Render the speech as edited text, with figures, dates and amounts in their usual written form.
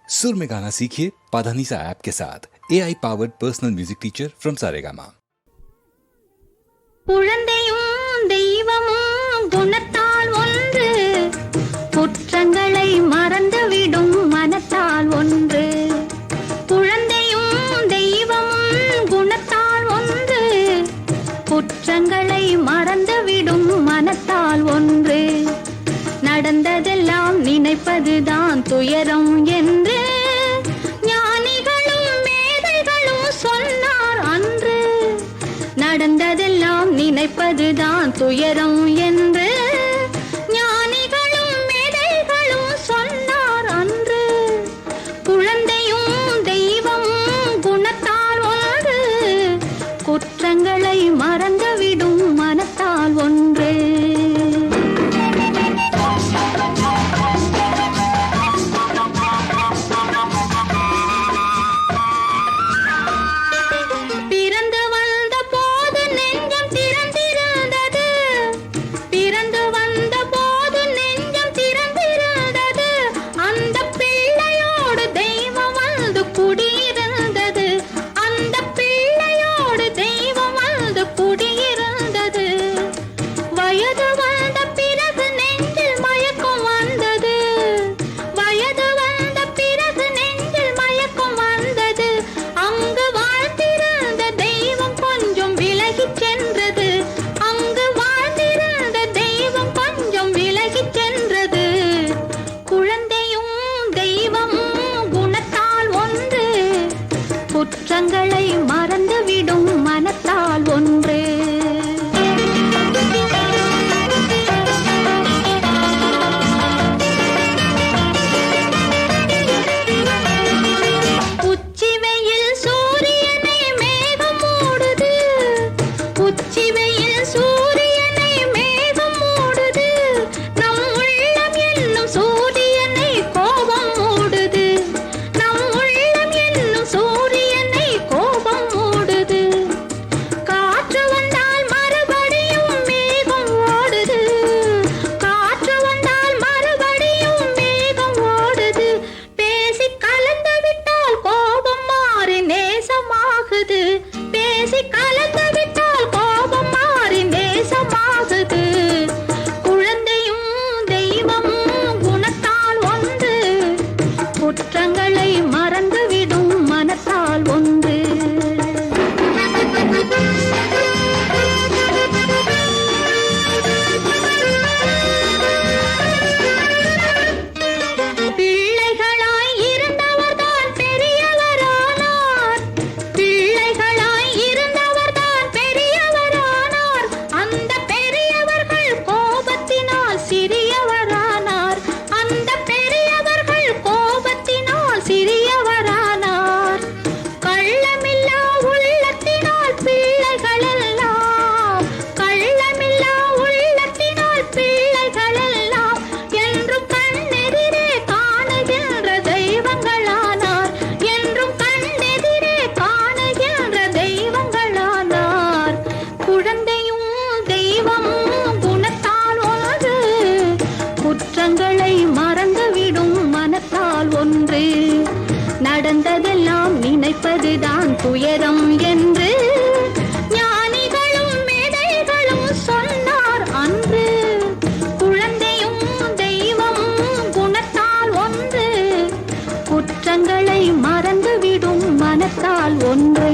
सुर में गाना सीखिए पाधानीसा ऐप के साथ AI powered personal music teacher from Saregama. குழந்தையும் தெய்வமும் குணத்தால் ஒன்று, குற்றங்களை மறந்துவிடும் மனத்தால் ஒன்று. குழந்தையும் தெய்வமும் குணத்தால் ஒன்று, குற்றங்களை மறந்துவிடும் மனத்தால் ஒன்று. நடந்ததெல்லாம் நினைப்பதுதான் துயரம் என்று ஞானிகளும் மேதைகளும் சொன்னார் அன்று. நடந்ததெல்லாம் நினைப்பதுதான் துயரம் என்று ஞானிகளும் மேதைகளும் சொன்னார் அன்று. குழந்தையும் தெய்வமும் குணத்தால் ஒன்று, குற்றங்களை மறந்துவிடும் மனத்தால் ஒன்று. குற்றங்களை மறந்துவிடும் மனத்தால் ஒன்று. உச்சி வெயில் சூரியனை மேகம் மூடுது, உச்சி வெயில் சூரியனை மேகம் மூடுது. நம் உள்ளம் என்னும் சூரியனை கோபம் மூடுது, நம் உள்ளம் என்னும் சூரியனை கோபம் மூடுது. காற்று வந்தால் மறுபடியும் மேகம் ஓடுது, காற்று வந்தால் மறுபடியும் மேகம் ஓடுது. பேசி கலந்து விட்டால் கோபம் மாறி நேசமாகுது, பேசி கலந்து விட்டால் கோபம் மாறி நேசமாகுது. குழந்தையும் தெய்வமும் குணத்தால் ஒன்று, குற்றங்களை மறந்துவிடும் மனத்தால் ஒன்று. பிள்ளைகளாய் இருந்தவர்தான் பெரியவரானார், பிள்ளைகளாய் இருந்தவர்தான் பெரியவரானார். அந்த பெரியவர்கள் கோபத்தினால் சிறியவரானார், அந்த பெரியவர்கள் கோபத்தினால் சிறியவரானார். கள்ளமில்லா உள்ளத்தினால் பிள்ளைகளெல்லாம், கள்ளமில்லா உள்ளத்தினால் பிள்ளைகளெல்லாம் என்றும் கண்ணெதிரே காணுகின்ற தெய்வங்களானார், என்றும் கண்ணெதிரே காணுகின்ற தெய்வங்களானார். குழந்தையும் தெய்வமும் குணத்தால் ஒன்று, குற்றங்களை மறந்துவிடும் மனத்தால் ஒன்று. நடந்ததெல்லாம் நினைப்பதுதான் துயரம் என்று ஞானிகளும் மேதைகளும் சொன்னார் அன்று. குழந்தையும் தெய்வமும் குணத்தால் ஒன்று, குற்றங்களை மறந்துவிடும் மனத்தால் ஒன்று.